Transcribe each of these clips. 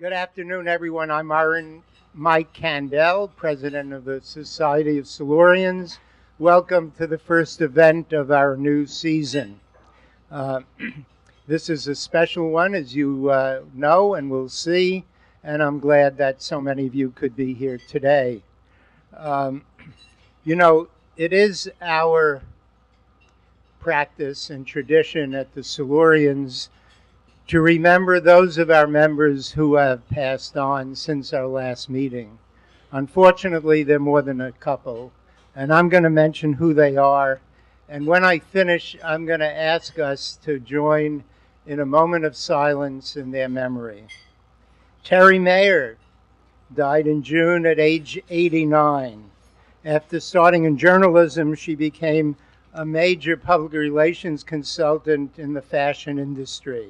Good afternoon, everyone. I'm Mike Candell, president of the Society of Silurians. Welcome to the first event of our new season. This is a special one, as you know and will see, and I'm glad that so many of you could be here today. It is our practice and tradition at the Silurians to remember those of our members who have passed on since our last meeting. Unfortunately, there are more than a couple, and I'm going to mention who they are. And when I finish, I'm going to ask us to join in a moment of silence in their memory. Terry Mayer died in June at age 89. After starting in journalism, she became a major public relations consultant in the fashion industry.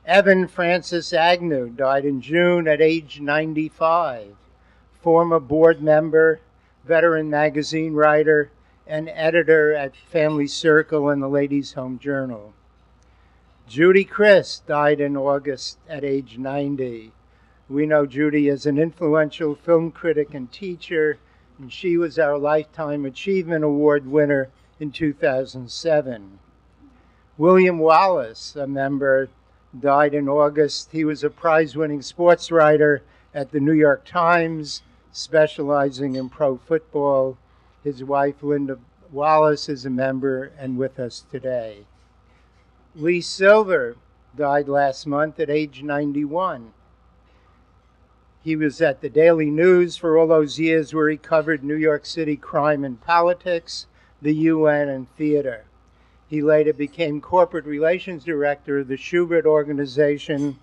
Evan Francis Agnew died in June at age 95. Former board member, veteran magazine writer, and editor at Family Circle and the Ladies' Home Journal. Judy Chris died in August at age 90. We know Judy as an influential film critic and teacher, and she was our Lifetime Achievement Award winner in 2007. William Wallace, a member, died in August. He was a prize-winning sports writer at the New York Times, specializing in pro football. His wife, Linda Wallace, is a member and with us today. Lee Silver died last month at age 91. He was at the Daily News for all those years where he covered New York City crime and politics, the UN, and theater. He later became corporate relations director of the Schubert Organization,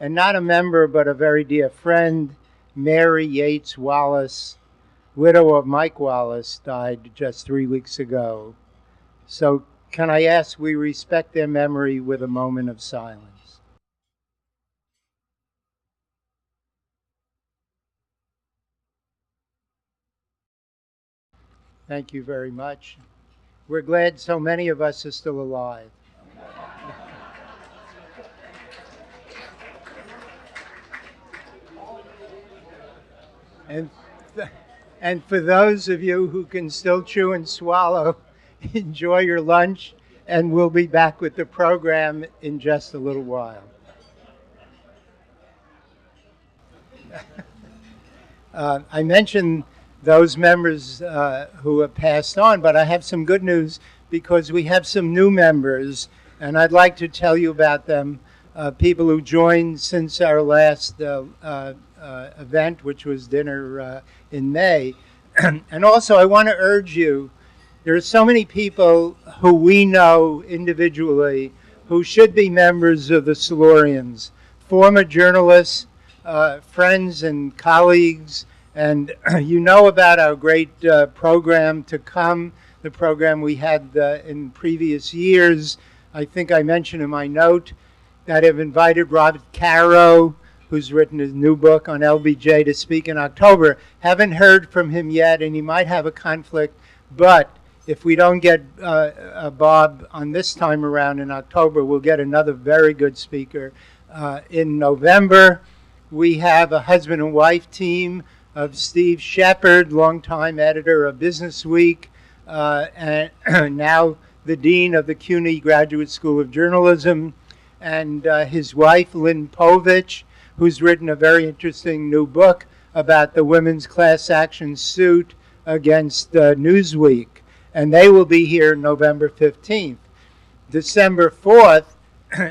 and not a member but a very dear friend, Mary Yates Wallace, widow of Mike Wallace, died just 3 weeks ago. So can I ask we respect their memory with a moment of silence? Thank you very much. We're glad so many of us are still alive. And for those of you who can still chew and swallow, enjoy your lunch, and we'll be back with the program in just a little while. I mentioned those members who have passed on, but I have some good news because we have some new members, and I'd like to tell you about them, people who joined since our last event, which was dinner in May. And also, I want to urge you, there are so many people who we know individually who should be members of the Silurians, former journalists, friends and colleagues, and you know about our great program to come, the program we had in previous years. I think I mentioned in my note that I've invited Robert Caro, who's written his new book on LBJ, to speak in October. Haven't heard from him yet, and he might have a conflict, but if we don't get Bob on this time around in October, we'll get another very good speaker. In November, we have a husband and wife team of Steve Shepard, longtime editor of Business Week, and now the dean of the CUNY Graduate School of Journalism, and his wife, Lynn Povich, who's written a very interesting new book about the women's class action suit against Newsweek. And they will be here November 15th. December 4th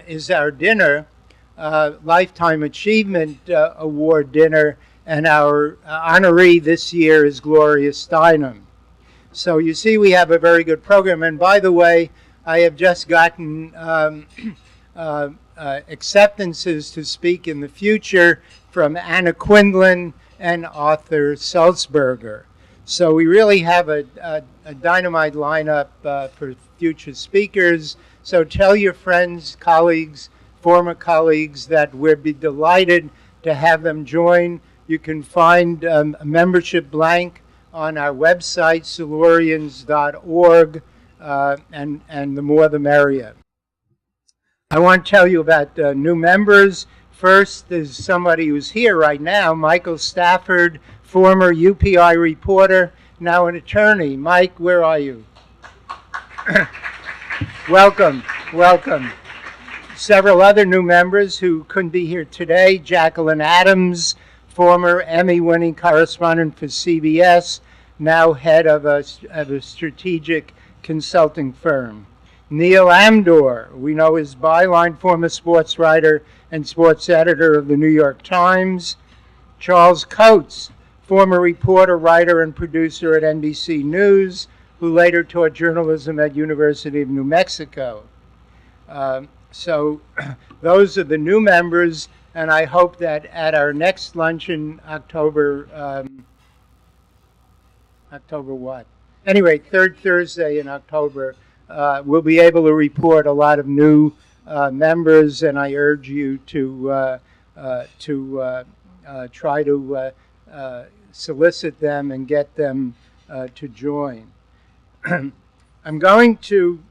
is our dinner, Lifetime Achievement Award dinner, and our honoree this year is Gloria Steinem. So you see we have a very good program. And by the way, I have just gotten acceptances to speak in the future from Anna Quindlen and Arthur Sulzberger. So we really have a dynamite lineup for future speakers. So tell your friends, colleagues, former colleagues that we'd be delighted to have them join. You can find a membership blank on our website, silurians.org, and the more the merrier. I want to tell you about new members. First is somebody who's here right now, Michael Stafford, former UPI reporter, now an attorney. Mike, where are you? Welcome, welcome. Several other new members who couldn't be here today, Jacqueline Adams, former Emmy-winning correspondent for CBS, now head of a strategic consulting firm. Neil Amdor, we know his byline, former sports writer and sports editor of the New York Times. Charles Coates, former reporter, writer, and producer at NBC News, who later taught journalism at University of New Mexico. So those are the new members, and I hope that at our next luncheon, October what? Anyway, third Thursday in October, we'll be able to report a lot of new members, and I urge you to try to solicit them and get them to join. I'm going to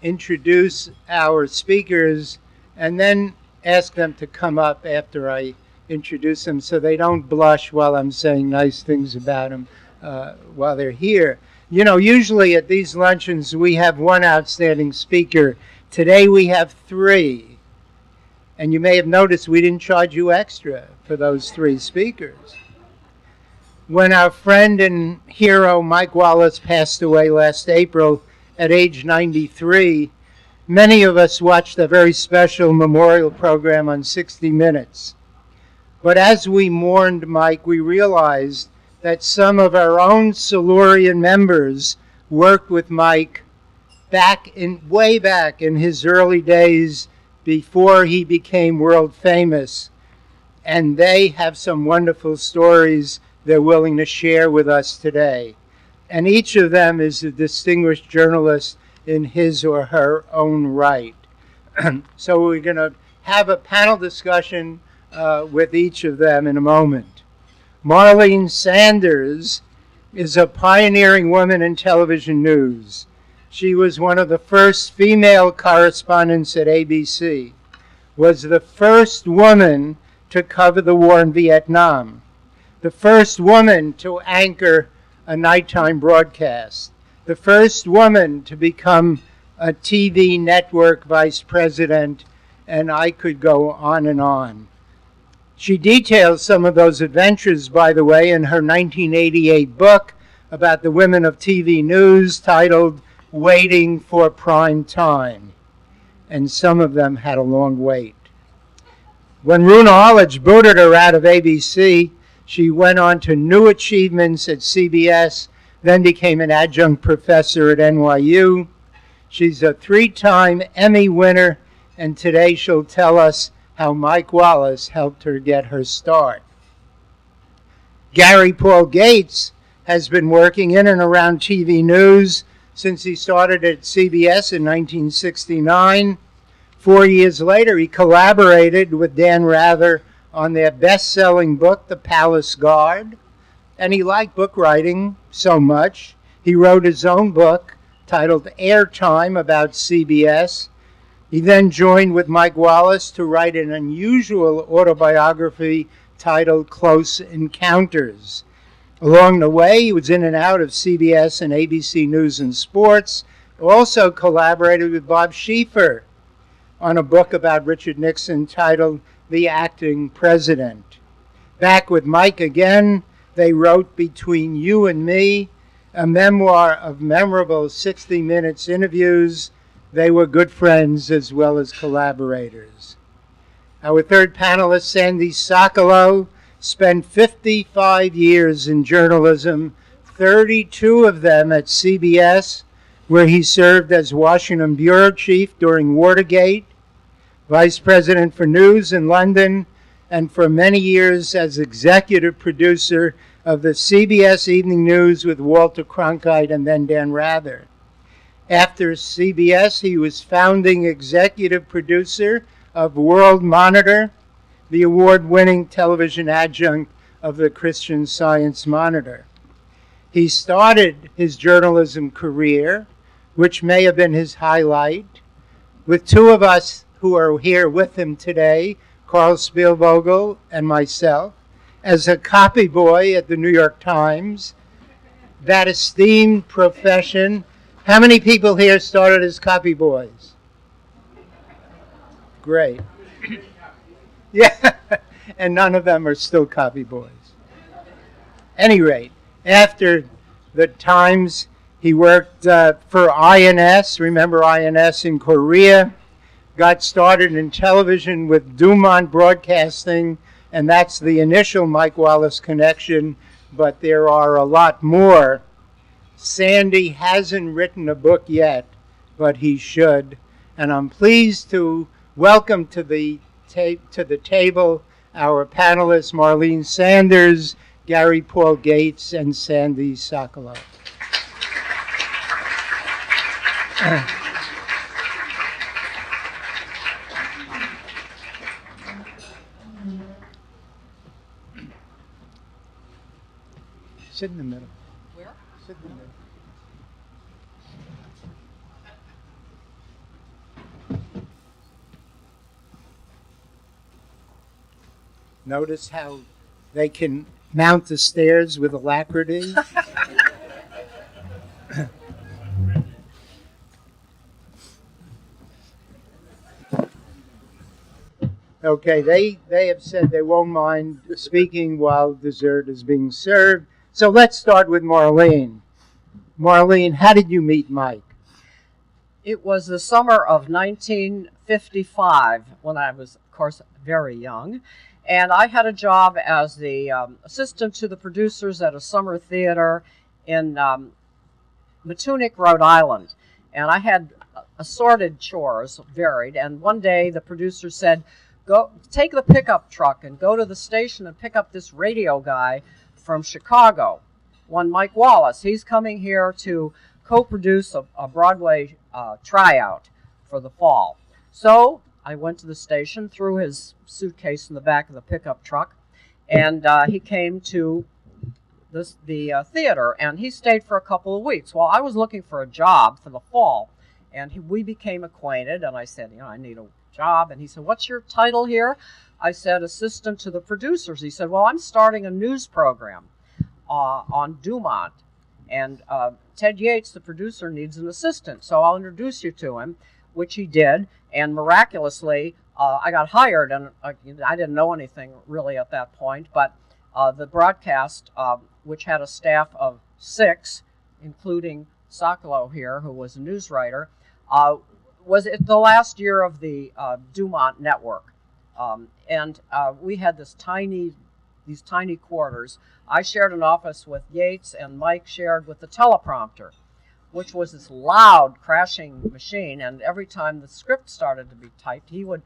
introduce our speakers and then ask them to come up after I introduce them so they don't blush while I'm saying nice things about them while they're here. You know, usually at these luncheons we have one outstanding speaker. Today we have three. And you may have noticed we didn't charge you extra for those three speakers. When our friend and hero Mike Wallace passed away last April at age 93, many of us watched a very special memorial program on 60 Minutes. But as we mourned Mike, we realized that some of our own Silurian members worked with Mike way back in his early days before he became world famous. And they have some wonderful stories they're willing to share with us today. And each of them is a distinguished journalist in his or her own right. So we're going to have a panel discussion with each of them in a moment. Marlene Sanders is a pioneering woman in television news. She was one of the first female correspondents at ABC, was the first woman to cover the war in Vietnam, the first woman to anchor a nighttime broadcast, the first woman to become a TV network vice president, and I could go on and on. She details some of those adventures, by the way, in her 1988 book about the women of TV news titled Waiting for Prime Time. And some of them had a long wait. When Runa Arledge booted her out of ABC, she went on to new achievements at CBS, then became an adjunct professor at NYU. She's a 3-time Emmy winner, and today she'll tell us how Mike Wallace helped her get her start. Gary Paul Gates has been working in and around TV news since he started at CBS in 1969. 4 years later, he collaborated with Dan Rather on their best-selling book, The Palace Guard. And he liked book writing so much, he wrote his own book titled Airtime about CBS. He then joined with Mike Wallace to write an unusual autobiography titled Close Encounters. Along the way, he was in and out of CBS and ABC News and Sports. Also collaborated with Bob Schieffer on a book about Richard Nixon titled The Acting President. Back with Mike again, they wrote Between You and Me, a memoir of memorable 60 Minutes interviews. They were good friends as well as collaborators. Our third panelist, Sandy Sokolow, spent 55 years in journalism, 32 of them at CBS, where he served as Washington bureau chief during Watergate, vice president for news in London, and for many years as executive producer of the CBS Evening News with Walter Cronkite and then Dan Rather. After CBS, he was founding executive producer of World Monitor, the award-winning television adjunct of the Christian Science Monitor. He started his journalism career, which may have been his highlight, with two of us who are here with him today, Carl Spielvogel and myself, as a copy boy at the New York Times, that esteemed profession. How many people here started as copy boys? Great. Yeah, and none of them are still copy boys. Any rate, after the Times, he worked for INS, remember INS in Korea, got started in television with Dumont Broadcasting, and that's the initial Mike Wallace connection, but there are a lot more. Sandy hasn't written a book yet, but he should, and I'm pleased to welcome to the table our panelists Marlene Sanders, Gary Paul Gates, and Sandy Sokolow. Sit in the middle. Where? Sit in the middle. Notice how they can mount the stairs with alacrity. Okay, they have said they won't mind speaking while dessert is being served. So let's start with Marlene. Marlene, how did you meet Mike? It was the summer of 1955 when I was, of course, very young. And I had a job as the assistant to the producers at a summer theater in Matunic, Rhode Island. And I had assorted chores, varied. And one day the producer said, "Go take the pickup truck and go to the station and pick up this radio guy from Chicago, one Mike Wallace. He's coming here to co-produce a Broadway tryout for the fall." So I went to the station, threw his suitcase in the back of the pickup truck, and he came to the theater, and he stayed for a couple of weeks. Well, I was looking for a job for the fall, and we became acquainted, and I said, I need a job. And he said, "What's your title here?" I said, "Assistant to the producers." He said, "Well, I'm starting a news program on Dumont, and Ted Yates, the producer, needs an assistant, so I'll introduce you to him," which he did, and miraculously, I got hired, and I didn't know anything really at that point, but the broadcast, which had a staff of 6, including Sokolow here, who was a news writer, was it the last year of the Dumont network, and we had these tiny quarters. I shared an office with Yates, and Mike shared with the teleprompter, which was this loud crashing machine, and every time the script started to be typed, he would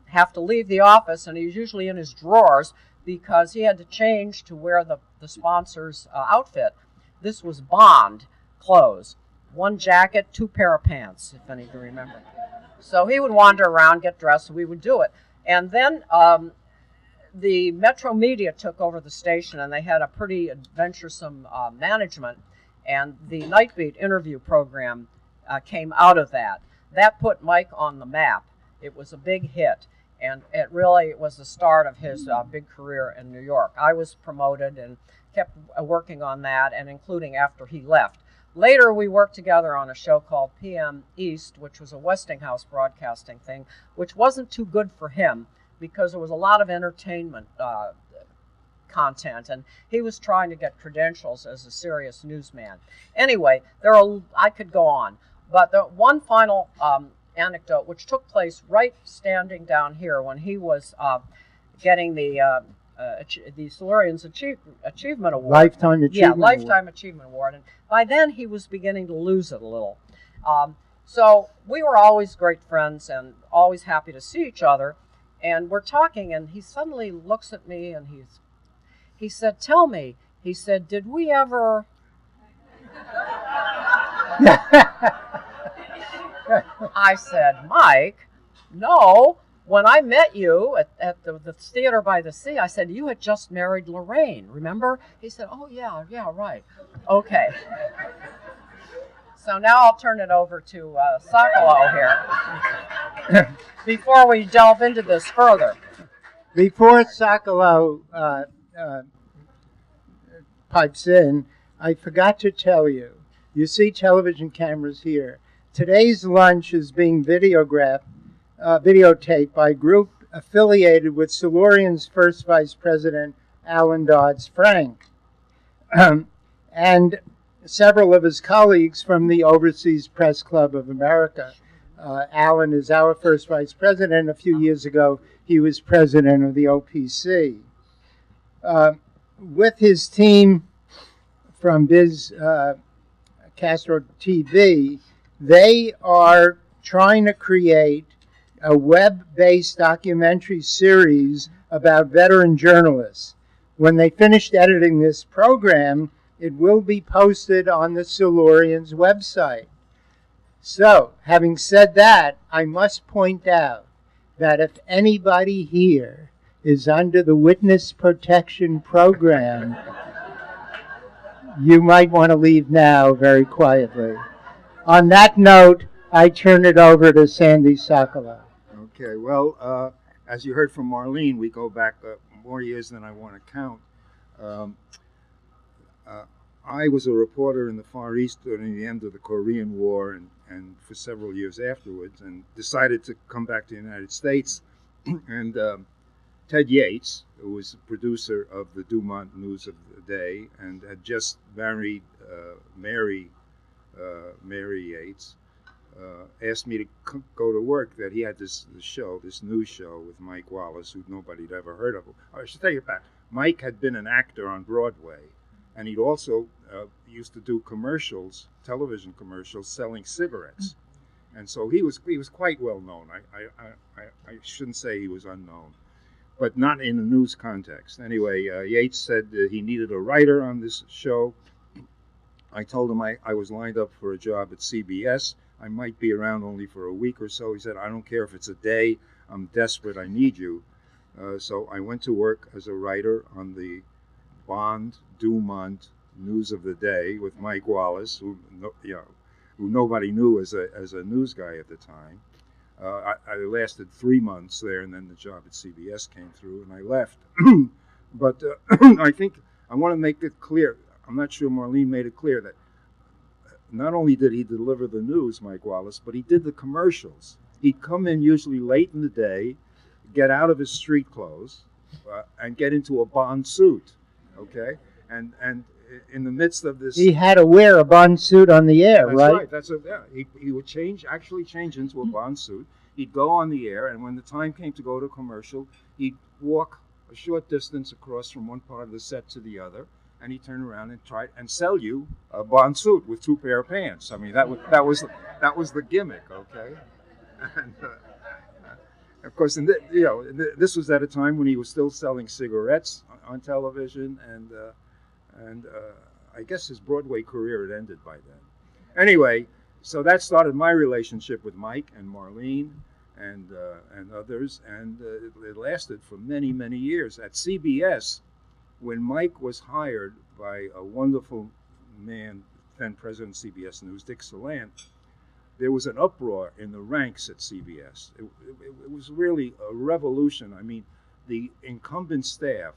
have to leave the office, and he was usually in his drawers because he had to change to wear the sponsor's outfit. This was Bond clothes. 1 jacket, 2 pair of pants, if any of you remember. So he would wander around, get dressed, and we would do it. And then the Metro Media took over the station, and they had a pretty adventuresome management, and the Nightbeat interview program came out of that. That put Mike on the map. It was a big hit, and it really was the start of his big career in New York. I was promoted and kept working on that, and including after he left. Later, we worked together on a show called PM East, which was a Westinghouse broadcasting thing, which wasn't too good for him because there was a lot of entertainment content, and he was trying to get credentials as a serious newsman. Anyway, I could go on, but the one final anecdote, which took place right standing down here when he was getting the Silurians Achievement Award. Lifetime Achievement Award. Lifetime Achievement Award. And by then, he was beginning to lose it a little. So we were always great friends and always happy to see each other. And we're talking, and he suddenly looks at me, and he said, "Tell me," he said, "did we ever..." I said, "Mike, no. When I met you at the Theater by the Sea, I said, you had just married Lorraine, remember?" He said, "Oh, yeah, right. Okay." So now I'll turn it over to Sokolow here before we delve into this further. Before Sokolow pipes in, I forgot to tell you, you see television cameras here. Today's lunch is being videotaped by a group affiliated with Silurians' first Vice President, Alan Dodds Frank, and several of his colleagues from the Overseas Press Club of America. Alan is our first Vice President. A few years ago, he was President of the OPC. With his team from Biz Castro TV, they are trying to create a web-based documentary series about veteran journalists. When they finished editing this program, it will be posted on the Silurians website. So, having said that, I must point out that if anybody here is under the Witness Protection Program, you might want to leave now very quietly. On that note, I turn it over to Sandy Sokolow. Okay, well, as you heard from Marlene, we go back more years than I want to count. I was a reporter in the Far East during the end of the Korean War and for several years afterwards, and decided to come back to the United States. And Ted Yates, who was the producer of the Dumont News of the Day and had just married Mary Yates, asked me to go to work, that he had this news show with Mike Wallace, who nobody had ever heard of. I should take it back. Mike had been an actor on Broadway, and he'd also used to do commercials, television commercials, selling cigarettes. And so he was quite well known. I shouldn't say he was unknown, but not in a news context. Anyway, Yates said that he needed a writer on this show. I told him I was lined up for a job at CBS. I might be around only for a week or so. He said, I don't care if it's a day. I'm desperate. I need you. So I went to work as a writer on the Bond Dumont News of the Day with Mike Wallace, who nobody knew as a news guy at the time. I lasted 3 months there, and then the job at CBS came through, and I left. But I think I want to make it clear. I'm not sure Marlene made it clear that not only did he deliver the news, Mike Wallace, but he did the commercials. He'd come in usually late in the day, get out of his street clothes, and get into a Bond suit, okay? And in the midst of this... He had to wear a Bond suit on the air, right? That's right. He would actually change into a Bond suit. He'd go on the air, and when the time came to go to commercial, he'd walk a short distance across from one part of the set to the other, and he'd turn around and try and sell you a Bond suit with 2 pair of pants. I mean, that was the gimmick, okay? And, of course, this was at a time when he was still selling cigarettes on television, and I guess his Broadway career had ended by then. Anyway, so that started my relationship with Mike and Marlene and others, and it lasted for many, many years. At CBS, when Mike was hired by a wonderful man, then president of CBS News, Dick Salant, there was an uproar in the ranks at CBS. It was really a revolution. I mean, the incumbent staff,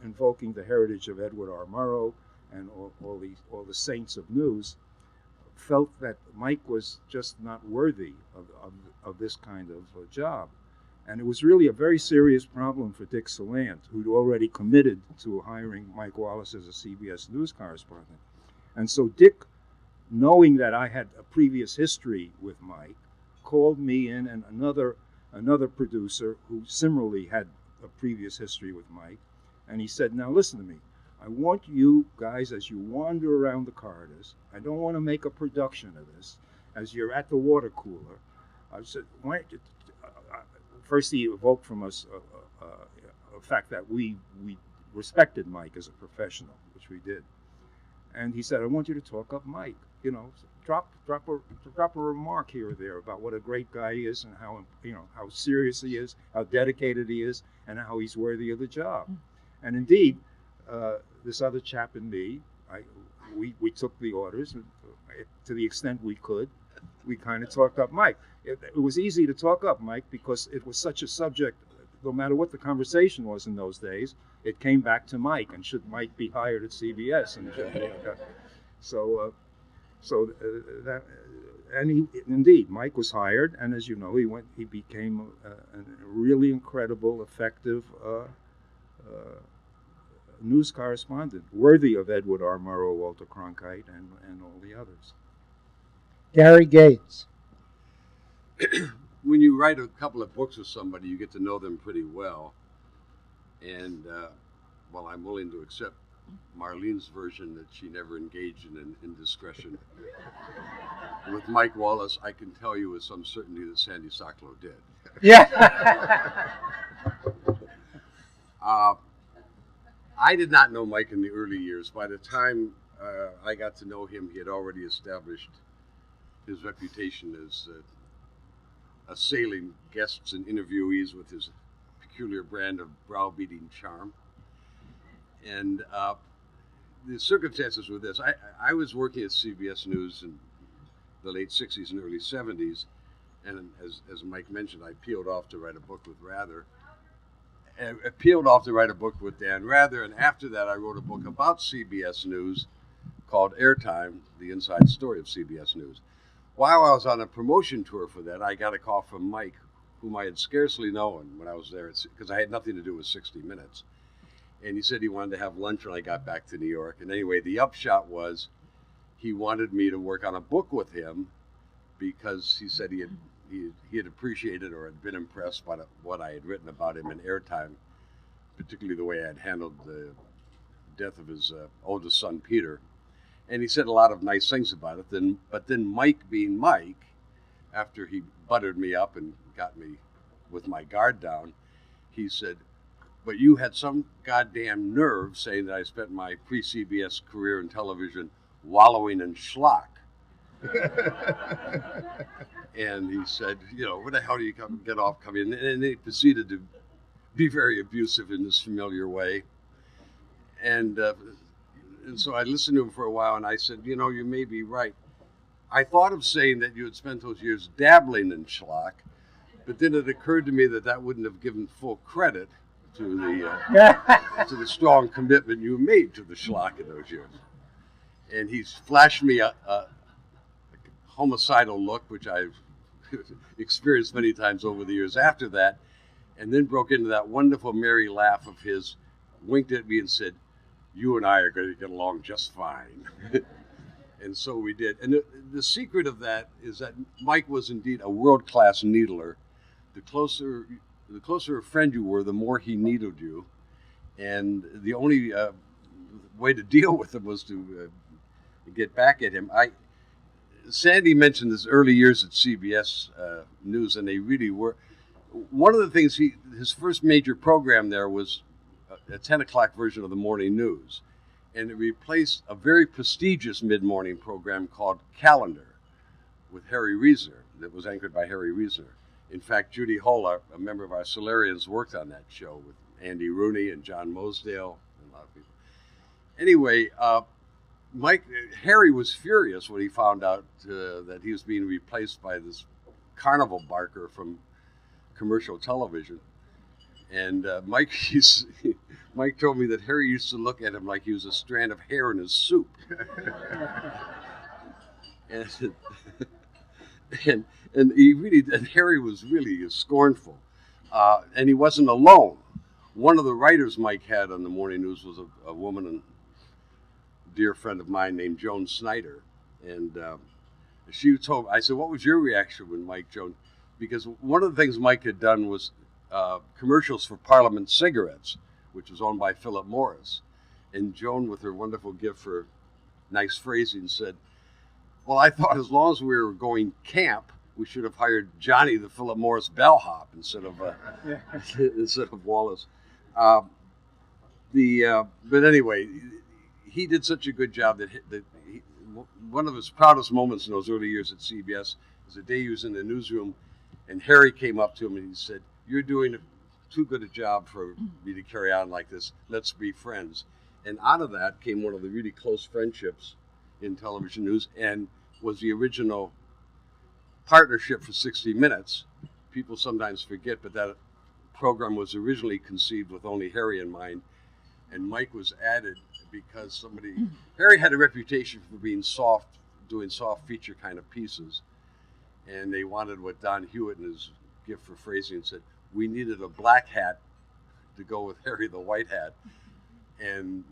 invoking the heritage of Edward R. Murrow and all the saints of news, felt that Mike was just not worthy of this kind of job. And it was really a very serious problem for Dick Salant, who'd already committed to hiring Mike Wallace as a CBS News correspondent. And so Dick, knowing that I had a previous history with Mike, called me in and another producer who similarly had a previous history with Mike, and he said, now listen to me. I want you guys, as you wander around the corridors, I don't want to make a production of this, as you're at the water cooler. I said, why don't you, first he evoked from us a fact that we respected Mike as a professional, which we did. And he said, I want you to talk up Mike. You know, drop a remark here or there about what a great guy he is and how serious he is, how dedicated he is, and how he's worthy of the job. And indeed, this other chap and me, we took the orders to the extent we could. We kind of talked up Mike. It was easy to talk up Mike because it was such a subject. No matter what the conversation was in those days, it came back to Mike, and should Mike be hired at CBS? And indeed, Mike was hired, and as you know, he became a really incredible, effective news correspondent, worthy of Edward R. Murrow, Walter Cronkite, and all the others. Gary Gates. When you write a couple of books with somebody, you get to know them pretty well. And while I'm willing to accept Marlene's version that she never engaged in an indiscretion with Mike Wallace, I can tell you with some certainty that Sandy Sokolow did. Yeah. I did not know Mike in the early years. By the time I got to know him, he had already established his reputation as assailing guests and interviewees with his peculiar brand of browbeating charm. And the circumstances were this. I was working at CBS News in the late 60s and early 70s, and as Mike mentioned, I peeled off to write a book with Rather. I peeled off to write a book with Dan Rather, and after that I wrote a book about CBS News called Airtime, the inside story of CBS News. While I was on a promotion tour for that, I got a call from Mike, whom I had scarcely known when I was there, because I had nothing to do with 60 Minutes. And he said he wanted to have lunch when I got back to New York. And anyway, the upshot was he wanted me to work on a book with him because he said he had appreciated or had been impressed by what I had written about him in Airtime, particularly the way I had handled the death of his oldest son, Peter. And he said a lot of nice things about it. But then Mike being Mike, after he buttered me up and got me with my guard down, he said, "But you had some goddamn nerve saying that I spent my pre-CBS career in television wallowing in schlock." And he said, "Where the hell do you get off coming?" And he proceeded to be very abusive in this familiar way. And so I listened to him for a while, and I said, "You may be right. I thought of saying that you had spent those years dabbling in schlock, but then it occurred to me that wouldn't have given full credit to the strong commitment you made to the schlock in those years." And he's flashed me a homicidal look, which I've experienced many times over the years after that, and then broke into that wonderful merry laugh of his, winked at me and said, "You and I are going to get along just fine." And so we did. And the secret of that is that Mike was indeed a world-class needler. The closer a friend you were, the more he needled you. And the only way to deal with him was to get back at him. Sandy mentioned his early years at CBS News, and they really were. One of the things his first major program there was a 10 o'clock version of the morning news. And it replaced a very prestigious mid-morning program called Calendar with Harry Reasoner, that was anchored by Harry Reasoner. In fact, Judy Hull, a member of our Silurians, worked on that show with Andy Rooney and John Mosdale and a lot of people. Anyway, Harry was furious when he found out that he was being replaced by this carnival barker from commercial television. And Mike told me that Harry used to look at him like he was a strand of hair in his soup. and Harry was really scornful. And he wasn't alone. One of the writers Mike had on the morning news was a woman, and dear friend of mine named Joan Snyder. And she told me, I said, "What was your reaction when Mike Joan?" Because one of the things Mike had done was commercials for Parliament cigarettes, which was owned by Philip Morris. And Joan, with her wonderful gift for nice phrasing, said, "Well, I thought as long as we were going camp, we should have hired Johnny the Philip Morris bellhop instead of Wallace." But anyway, he did such a good job that one of his proudest moments in those early years at CBS was the day he was in the newsroom, and Harry came up to him and he said, "You're doing too good a job for me to carry on like this. Let's be friends." And out of that came one of the really close friendships in television news and was the original partnership for 60 Minutes. People sometimes forget, but that program was originally conceived with only Harry in mind, and Mike was added because Harry had a reputation for being soft, doing soft feature kind of pieces, and they wanted what Don Hewitt in his gift for phrasing said, we needed a black hat to go with Harry the white hat. And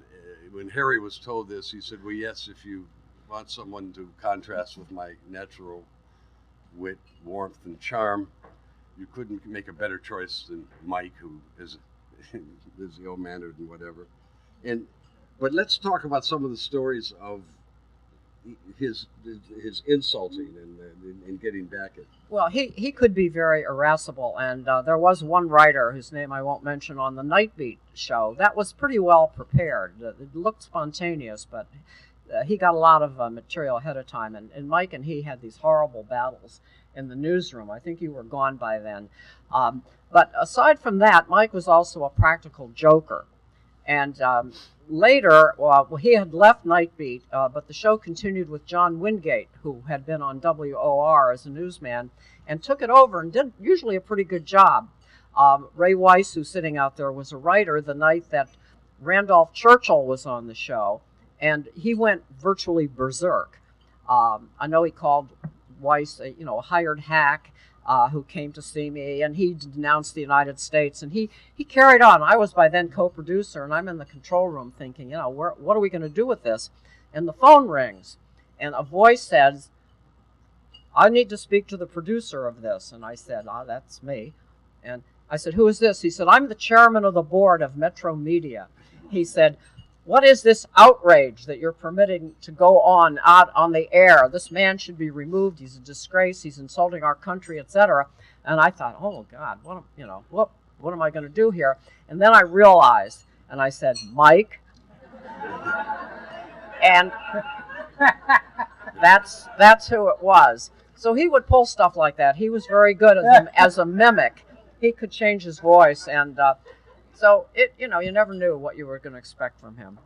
when Harry was told this, he said, well, yes, if you want someone to contrast with my natural wit, warmth, and charm, you couldn't make a better choice than Mike, who is ill-mannered and whatever. But let's talk about some of the stories of his insulting and getting back at. Well, he could be very irascible, and there was one writer whose name I won't mention on the Night Beat show that was pretty well prepared. It looked spontaneous, but he got a lot of material ahead of time, and Mike and he had these horrible battles in the newsroom. I think you were gone by then. But aside from that, Mike was also a practical joker. And later, he had left Night Beat, but the show continued with John Wingate, who had been on WOR as a newsman, and took it over and did usually a pretty good job. Ray Weiss, who's sitting out there, was a writer the night that Randolph Churchill was on the show, and he went virtually berserk. I know he called Weiss a hired hack who came to see me, and he denounced the United States, and he carried on. I was by then co-producer, and I'm in the control room thinking, what are we going to do with this? And the phone rings, and a voice says, I need to speak to the producer of this. And I said, that's me. And I said, who is this? He said, I'm the chairman of the board of Metro Media. He said, what is this outrage that you're permitting to go on out on the air? This man should be removed. He's a disgrace. He's insulting our country, etc. And I thought, oh God, what am I going to do here? And then I realized, and I said, Mike. And that's who it was. So he would pull stuff like that. He was very good as a mimic. He could change his voice, and so you never knew what you were going to expect from him.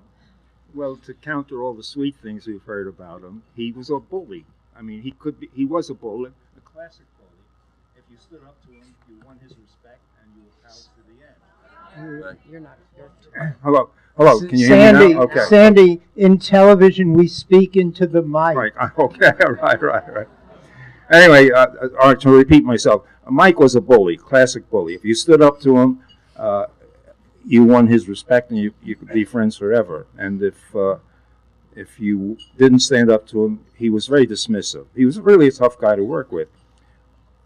Well, to counter all the sweet things we've heard about him, he was a bully. I mean, he was a bully, a classic bully. If you stood up to him, you won his respect, and you were pals to the end. You're not. Hello. Can you Sandy, hear me now? Okay. Sandy, in television, we speak into the mic. Right. Okay. Right. Anyway, all right. To repeat myself, Mike was a bully, classic bully. If you stood up to him, you won his respect, and you could be friends forever. And if you didn't stand up to him, he was very dismissive. He was really a tough guy to work with.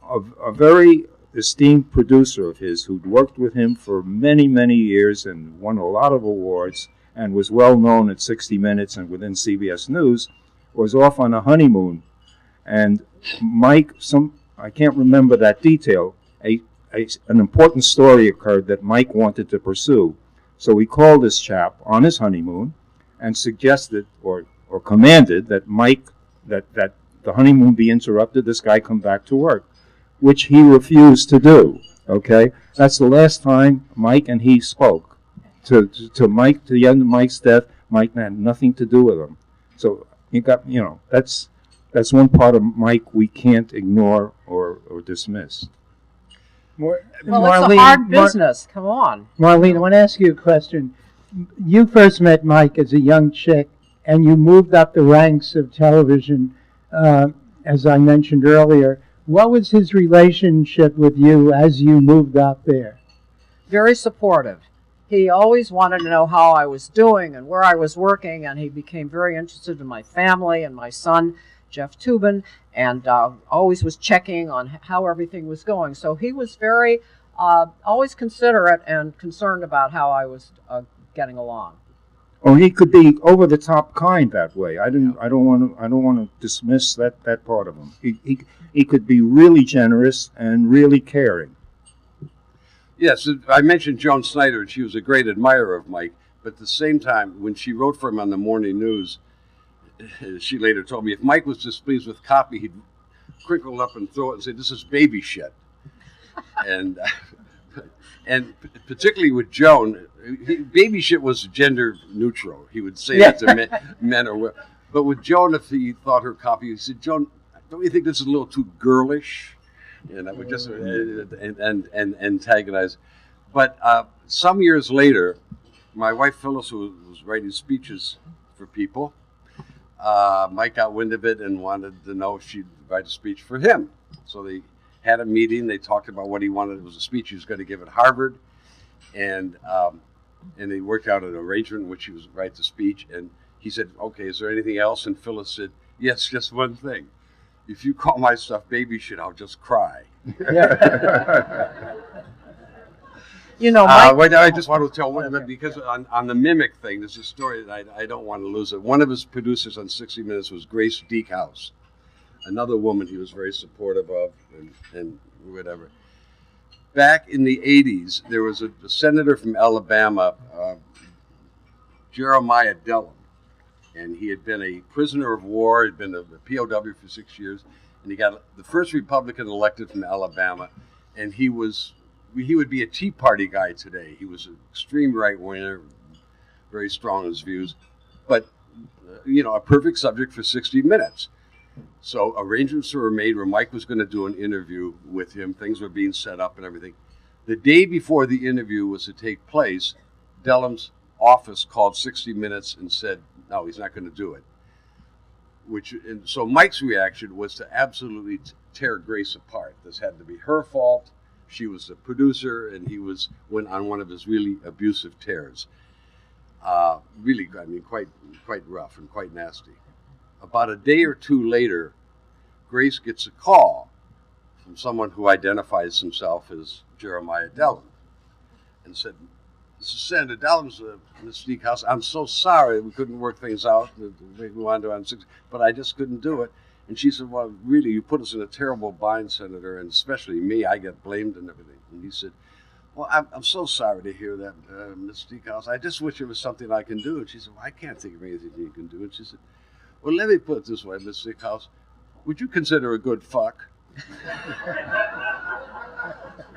A very esteemed producer of his who'd worked with him for many, many years and won a lot of awards and was well known at 60 Minutes and within CBS News, was off on a honeymoon. And Mike, I can't remember that detail, an important story occurred that Mike wanted to pursue. So he called this chap on his honeymoon and suggested or commanded that that the honeymoon be interrupted, this guy come back to work, which he refused to do. Okay? That's the last time Mike and he spoke. To Mike, to the end of Mike's death, Mike had nothing to do with him. So you got, that's one part of Mike we can't ignore or dismiss. Well, it's a hard business. Come on. Marlene, I want to ask you a question. You first met Mike as a young chick, and you moved up the ranks of television, as I mentioned earlier. What was his relationship with you as you moved up there? Very supportive. He always wanted to know how I was doing and where I was working, and he became very interested in my family and my son, Jeff Toobin, and always was checking on how everything was going. So he was very, always considerate and concerned about how I was getting along. Or he could be over the top kind that way. I don't want to dismiss that part of him. He could be really generous and really caring. Yes, I mentioned Joan Snyder, and she was a great admirer of Mike. But at the same time, when she wrote for him on the morning news, she later told me if Mike was displeased with copy, he'd crinkle it up and throw it and say, "This is baby shit." and particularly with Joan, baby shit was gender neutral. He would say that to men or women. But with Joan, if he thought her copy, he said, Joan, don't you think this is a little too girlish? And I would just and antagonize. But some years later, my wife Phyllis, who was writing speeches for people, Mike got wind of it and wanted to know if she'd write a speech for him. So they had a meeting. They talked about what he wanted. It was a speech he was going to give at Harvard, and they worked out an arrangement in which he was write the speech. And he said, "Okay, is there anything else?" And Phyllis said, "Yes, just one thing. If you call my stuff baby shit, I'll just cry." You know, Mike, I just want to tell one of them, because on the mimic thing, there's a story that I don't want to lose it. One of his producers on 60 Minutes was Grace Deakhouse, another woman he was very supportive of and whatever. Back in the 80s, there was a senator from Alabama, Jeremiah Dellum, and he had been a prisoner of war, had been a POW for 6 years, and he got the first Republican elected from Alabama, and he would be a Tea Party guy today. He was an extreme right-winger, very strong in his views, but, a perfect subject for 60 Minutes. So arrangements were made where Mike was going to do an interview with him. Things were being set up and everything. The day before the interview was to take place, Dellum's office called 60 Minutes and said, no, he's not going to do it. And so Mike's reaction was to absolutely tear Grace apart. This had to be her fault. She was the producer, and he went on one of his really abusive tears. Really, quite rough and quite nasty. About a day or two later, Grace gets a call from someone who identifies himself as Jeremiah Dellum and said, "This is Senator Dellum's, Ms. Deakhouse. I'm so sorry we couldn't work things out. We wanted to on 6, but I just couldn't do it." And she said, "Well, really, you put us in a terrible bind, Senator, and especially me. I get blamed and everything." And he said, "Well, I'm so sorry to hear that, Ms. Deakhouse. I just wish there was something I can do." And she said, "Well, I can't think of anything you can do." And she said, "Well, let me put it this way, Ms. Deakhouse. Would you consider a good fuck?"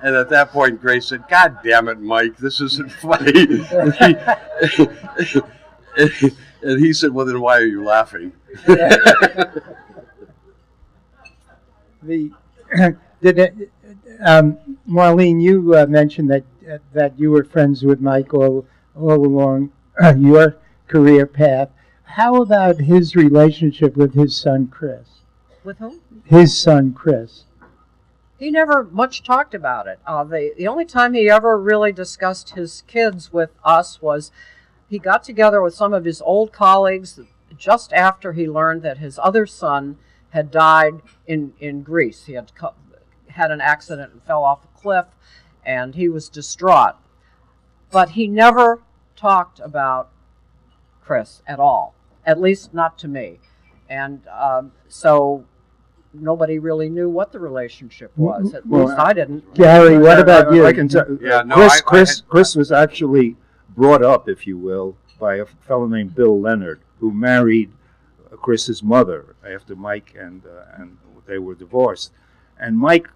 And at that point, Grace said, "God damn it, Mike, this isn't funny." And he said, "Well, then why are you laughing?" Marlene, you mentioned that you were friends with Mike all along your career path. How about his relationship with his son, Chris? with whom? His son, Chris. He never much talked about it. The only time he ever really discussed his kids with us was he got together with some of his old colleagues just after he learned that his other son had died in Greece. He had an accident and fell off a cliff, and he was distraught. But he never talked about Chris at all, at least not to me. And so nobody really knew what the relationship was. At least I didn't. Gary, what about you? I can tell. Yeah, no, Chris was actually brought up, if you will, by a fellow named Bill Leonard, who married Chris's mother after Mike and they were divorced. And Mike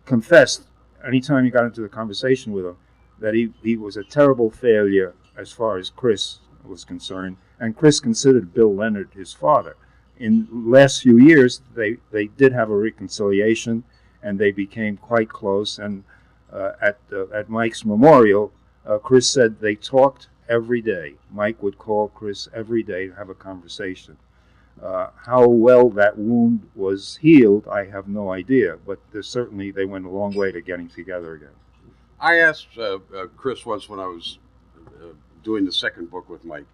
confessed, anytime he got into the conversation with him, that he was a terrible failure as far as Chris was concerned, and Chris considered Bill Leonard his father. In the last few years, they did have a reconciliation, and they became quite close. And at Mike's memorial, Chris said they talked every day. Mike would call Chris every day to have a conversation. How well that wound was healed, I have no idea, but certainly they went a long way to getting together again. I asked Chris once when I was doing the second book with Mike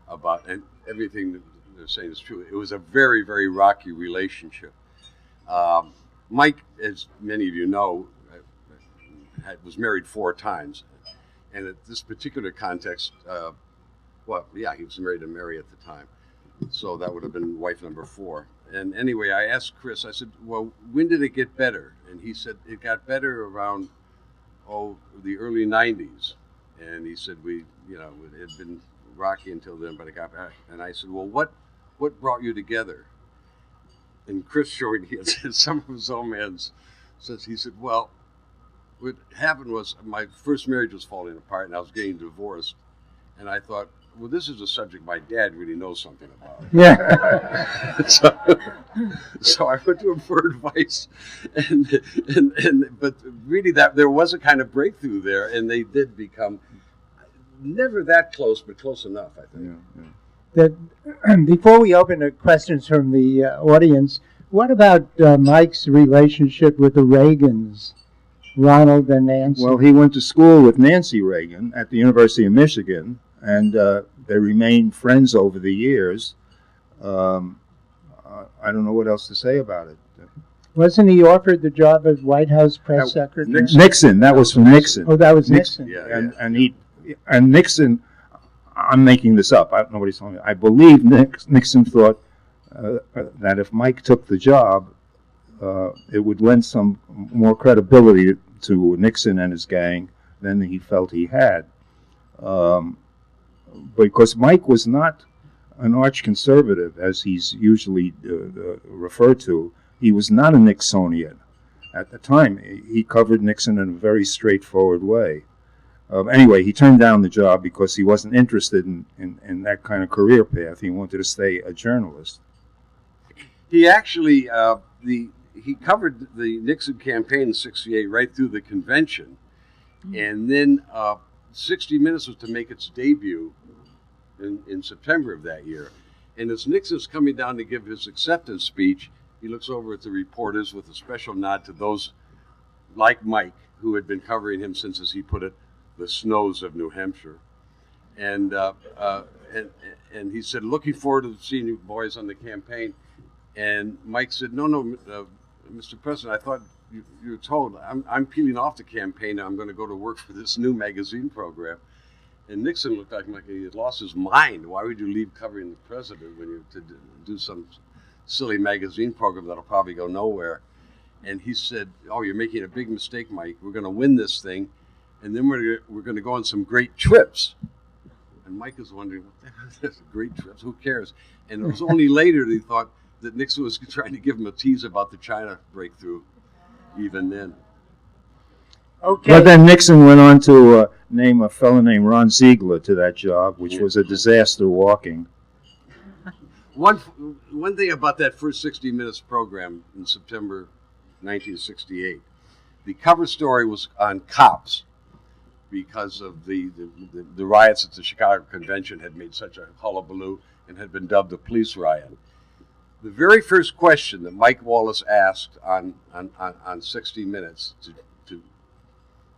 about, and everything that they're saying is true. It was a very, very rocky relationship. Mike, as many of you know, was married 4 times. And at this particular context, he was married to Mary at the time. So that would have been wife number 4. And anyway, I asked Chris, I said, well, when did it get better? And he said, it got better around, the early 90s. And he said, it had been rocky until then, but it got back. And I said, well, what brought you together? And Chris showed he had said some of his own man's says, he said, well, what happened was my first marriage was falling apart and I was getting divorced. And I thought, well, this is a subject my dad really knows something about. Yeah. So I went to him for advice, but really that there was a kind of breakthrough there, and they did become never that close, but close enough, I think. That before we open to questions from the audience, what about Mike's relationship with the Reagans, Ronald and Nancy? Well, he went to school with Nancy Reagan at the University of Michigan, and they remained friends over the years. I don't know what else to say about it. Wasn't he offered the job as White House press secretary? Nixon. That was from Nixon. Oh, that was Nixon. Yeah, And Nixon. I'm making this up. Nobody's telling me. I believe Nixon thought that if Mike took the job, it would lend some more credibility to Nixon and his gang than he felt he had. Because Mike was not an arch conservative, as he's usually referred to. He was not a Nixonian. At the time, he covered Nixon in a very straightforward way. Anyway, he turned down the job because he wasn't interested in that kind of career path. He wanted to stay a journalist. He actually he covered the Nixon campaign in '68 right through the convention, and then 60 Minutes was to make its debut in September of that year. And as Nixon's coming down to give his acceptance speech, he looks over at the reporters with a special nod to those like Mike who had been covering him since, as he put it, the snows of New Hampshire, and he said, "Looking forward to seeing you boys on the campaign." And Mike said, "No, Mr. President, I thought you were told I'm peeling off the campaign. I'm going to go to work for this new magazine program." And Nixon looked at him like he had lost his mind. Why would you leave covering the president when you to do some silly magazine program that'll probably go nowhere? And he said, "Oh, you're making a big mistake, Mike. We're going to win this thing. And then we're going to go on some great trips." And Mike is wondering, what the hell is this? Great trips? Who cares? And it was only later that he thought that Nixon was trying to give him a tease about the China breakthrough, even then. Okay. But then Nixon went on to name a fellow named Ron Ziegler to that job, which was a disaster walking. One thing about that first 60 Minutes program in September 1968, the cover story was on cops, because of the riots at the Chicago Convention had made such a hullabaloo and had been dubbed a police riot. The very first question that Mike Wallace asked on 60 Minutes to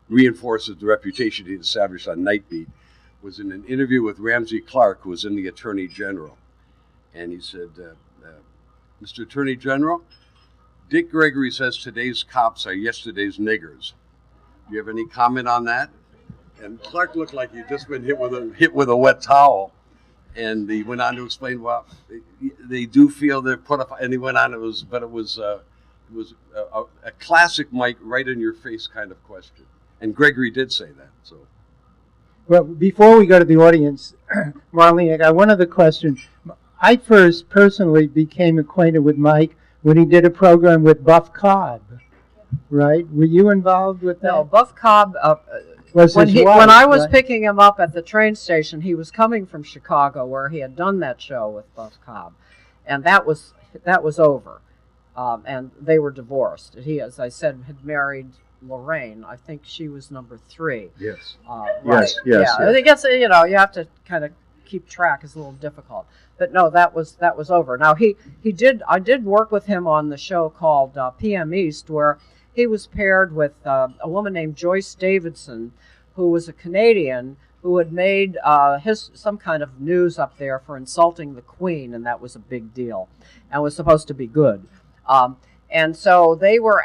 reinforce the reputation he had established on Night Beat was in an interview with Ramsey Clark, who was in the Attorney General. And he said, "Mr. Attorney General, Dick Gregory says today's cops are yesterday's niggers. Do you have any comment on that?" And Clark looked like he'd just been hit with a wet towel, and he went on to explain, well, they do feel they're put up. And he went on, it was a classic Mike, right in your face kind of question. And Gregory did say that. So, well, before we go to the audience, Marlene, I got one other question. I first personally became acquainted with Mike when he did a program with Buff Cobb, right? Were you involved with that? No, Buff Cobb. When I was picking him up at the train station, he was coming from Chicago, where he had done that show with Buff Cobb, and that was over, and they were divorced. He, as I said, had married Lorraine. I think she was number 3. Yes. Right. Yes. It gets, you have to kind of keep track. It's a little difficult. But no, that was over. Now I did work with him on the show called PM East, where he was paired with a woman named Joyce Davidson, who was a Canadian who had made some kind of news up there for insulting the Queen, and that was a big deal, and was supposed to be good. And so they were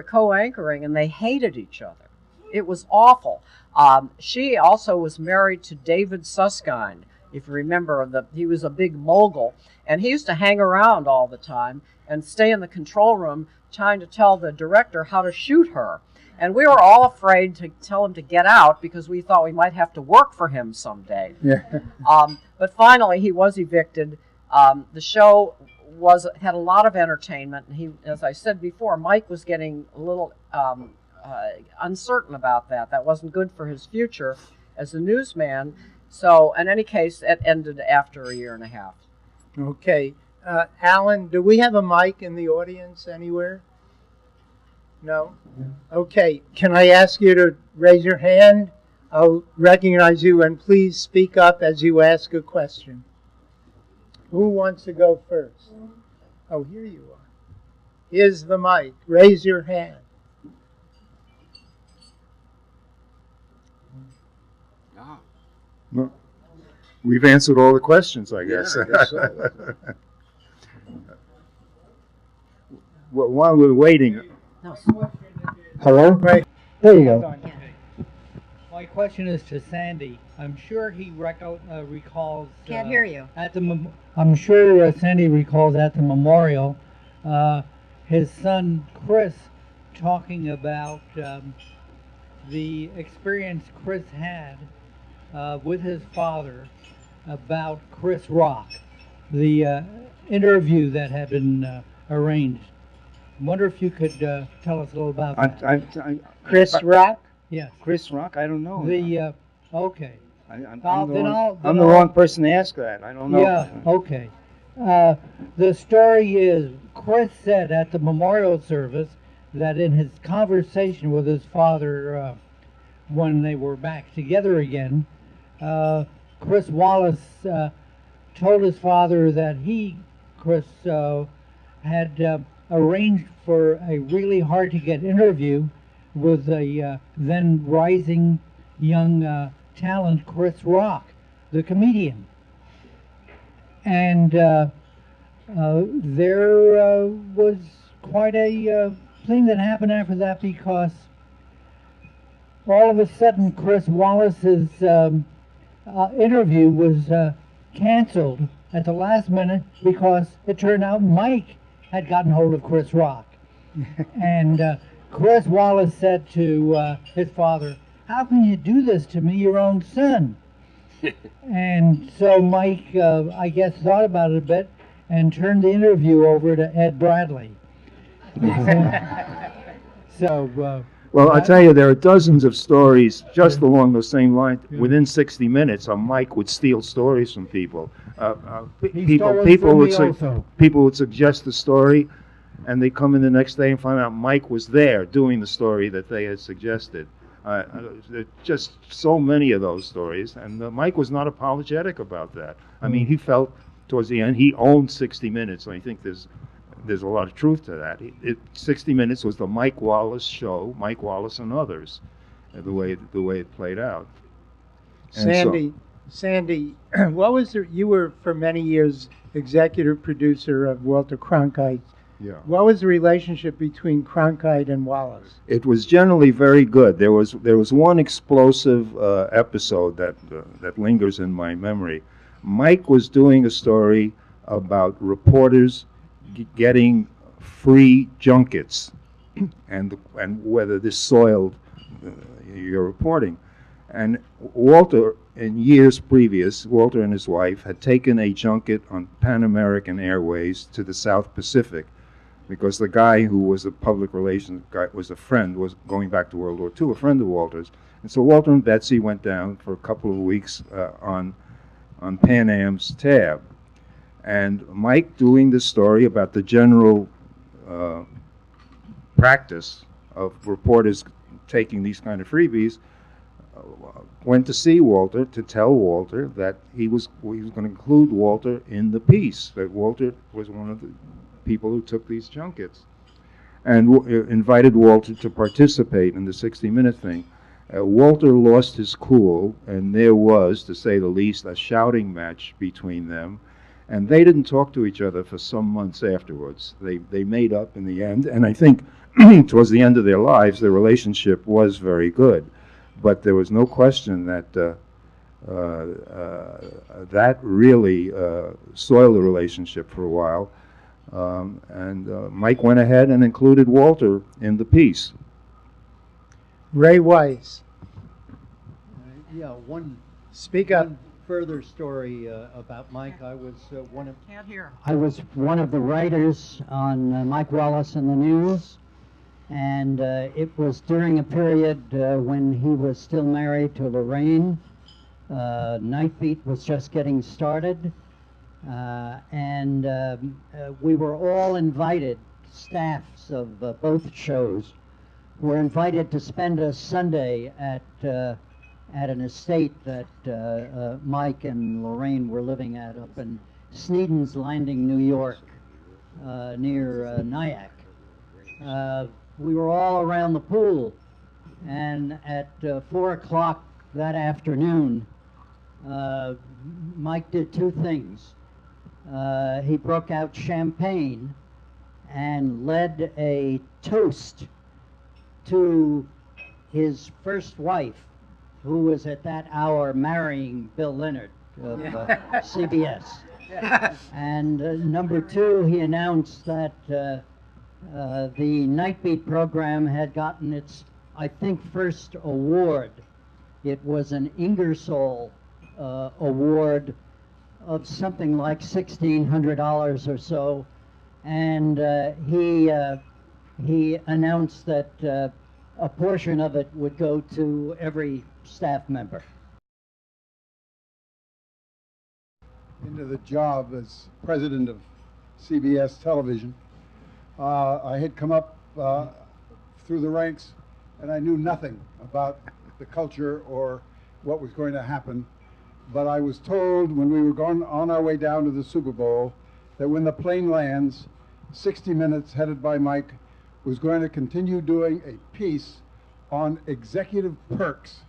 co-anchoring, and they hated each other. It was awful. She also was married to David Susskind, if you remember. He was a big mogul, and he used to hang around all the time and stay in the control room trying to tell the director how to shoot her. And we were all afraid to tell him to get out because we thought we might have to work for him someday. Yeah. But finally, he was evicted. The show had a lot of entertainment, and he, as I said before, Mike was getting a little uncertain about that. That wasn't good for his future as a newsman. So in any case, it ended after a year and a half. Okay. Alan, do we have a mic in the audience anywhere? No? Okay. Can I ask you to raise your hand? I'll recognize you, and please speak up as you ask a question. Who wants to go first? Oh, here you are. Here's the mic. Raise your hand. Well, we've answered all the questions, I guess. Yeah, I guess so. Well, while we're waiting, No. Hello? Right. There you go. My question is to Sandy. I'm sure he recalls. Can't hear you. I'm sure Sandy recalls at the memorial his son Chris talking about the experience Chris had with his father about Chris Rock, the interview that had been arranged. I wonder if you could tell us a little about that. Chris Rock? Yes. Chris Rock? I don't know. Okay. I'm the wrong person to ask that. I don't know. Yeah, okay. The story is Chris said at the memorial service that in his conversation with his father when they were back together again, Chris Wallace told his father that Chris, had arranged for a really hard to get interview with a then rising young talent, Chris Rock, the comedian. And there was quite a thing that happened after that, because all of a sudden Chris Wallace's interview was canceled at the last minute because it turned out Mike had gotten hold of Chris Rock. And Chris Wallace said to his father, "How can you do this to me, your own son?" And so Mike, I guess, thought about it a bit and turned the interview over to Ed Bradley. well, I tell you, there are dozens of stories just along the same line. Within 60 minutes, Mike would steal stories from people. People would suggest the story, and they come in the next day and find out Mike was there doing the story that they had suggested. There are just so many of those stories, and Mike was not apologetic about that. I mean, he felt towards the end he owned 60 Minutes, and I think there's a lot of truth to that. 60 Minutes was the Mike Wallace show, Mike Wallace and others, the way it played out. And Sandy, what was you were for many years executive producer of Walter Cronkite. Yeah. What was the relationship between Cronkite and Wallace? It was generally very good. There was one explosive episode that lingers in my memory. Mike was doing a story about reporters getting free junkets, and whether this soiled your reporting. And Walter, in years previous, Walter and his wife had taken a junket on Pan American Airways to the South Pacific, because the guy who was a public relations guy was going back to World War II, a friend of Walter's. And so Walter and Betsy went down for a couple of weeks on Pan Am's tab. And Mike, doing this story about the general practice of reporters taking these kind of freebies, went to see Walter to tell Walter that he was going to include Walter in the piece, that Walter was one of the people who took these junkets, and invited Walter to participate in the 60-minute thing. Walter lost his cool, and there was, to say the least, a shouting match between them, and they didn't talk to each other for some months afterwards. They made up in the end, and I think towards the end of their lives, their relationship was very good. But there was no question that that really soiled the relationship for a while. And Mike went ahead and included Walter in the piece. Ray Weiss. Yeah, Speak up. one further story about Mike. I was Can't hear. I was one of the writers on Mike Wallace and the News, and it was during a period when he was still married to Lorraine, Night Beat was just getting started, and we were all invited, staffs of both shows, were invited to spend a Sunday at an estate that Mike and Lorraine were living at up in Sneeden's Landing, New York, near Nyack. We were all around the pool, and at 4 o'clock that afternoon, Mike did two things. He broke out champagne and led a toast to his first wife, who was at that hour marrying Bill Leonard of CBS. And number two, he announced that the Night Beat program had gotten its, I think, first award. It was an Ingersoll award of something like $1,600 or so, and he announced that a portion of it would go to every staff member. Into the job as president of CBS Television, I had come up through the ranks, and I knew nothing about the culture or what was going to happen. But I was told when we were going on our way down to the Super Bowl that when the plane lands, 60 Minutes, headed by Mike, was going to continue doing a piece on executive perks.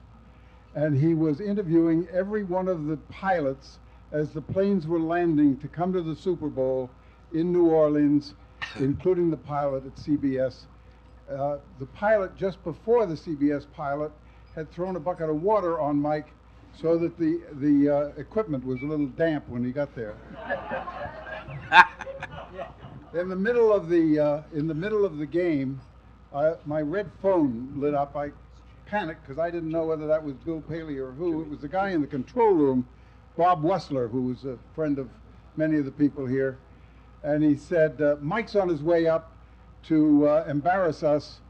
And he was interviewing every one of the pilots as the planes were landing to come to the Super Bowl in New Orleans, including the pilot at CBS. The pilot, just before the CBS pilot, had thrown a bucket of water on Mike so that the equipment was a little damp when he got there. In the middle of the game, my red phone lit up. I panicked because I didn't know whether that was Bill Paley or who. It was the guy in the control room, Bob Wessler, who was a friend of many of the people here. And he said, Mike's on his way up to embarrass us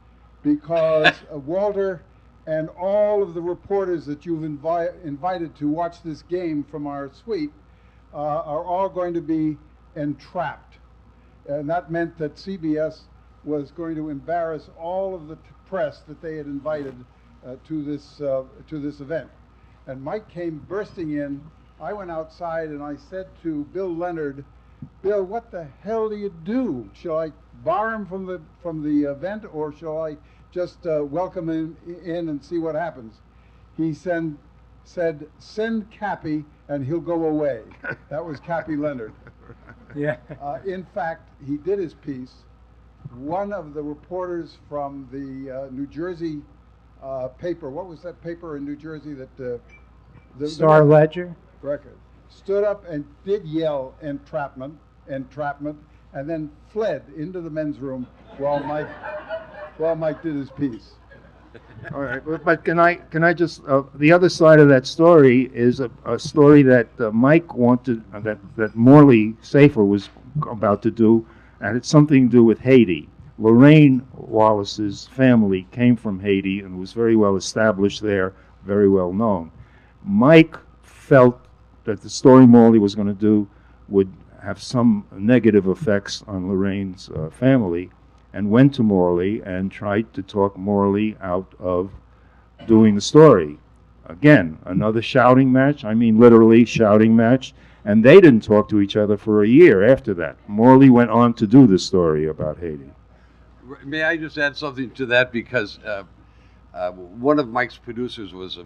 because Walter and all of the reporters that you've invited to watch this game from our suite are all going to be entrapped. And that meant that CBS was going to embarrass all of the press that they had invited to this event. And Mike came bursting in. I went outside and I said to Bill Leonard, Bill, what the hell do you do? Shall I bar him from the event, or shall I just welcome him in and see what happens? He said, send Cappy and he'll go away. That was Cappy Leonard. Yeah. In fact, he did his piece. One of the reporters from the New Jersey paper, what was that paper in New Jersey that the Star Ledger? Record, stood up and did yell entrapment, and then fled into the men's room while Mike did his piece. All right, but can I just the other side of that story is a story that Mike wanted, that Morley Safer was about to do, and it's something to do with Haiti. Lorraine Wallace's family came from Haiti and was very well established there, very well known. Mike felt that the story Morley was going to do would have some negative effects on Lorraine's family, and went to Morley and tried to talk Morley out of doing the story. Again, another shouting match, I mean literally shouting match, and they didn't talk to each other for a year after that. Morley went on to do the story about Haiti. May I just add something to that? Because one of Mike's producers was a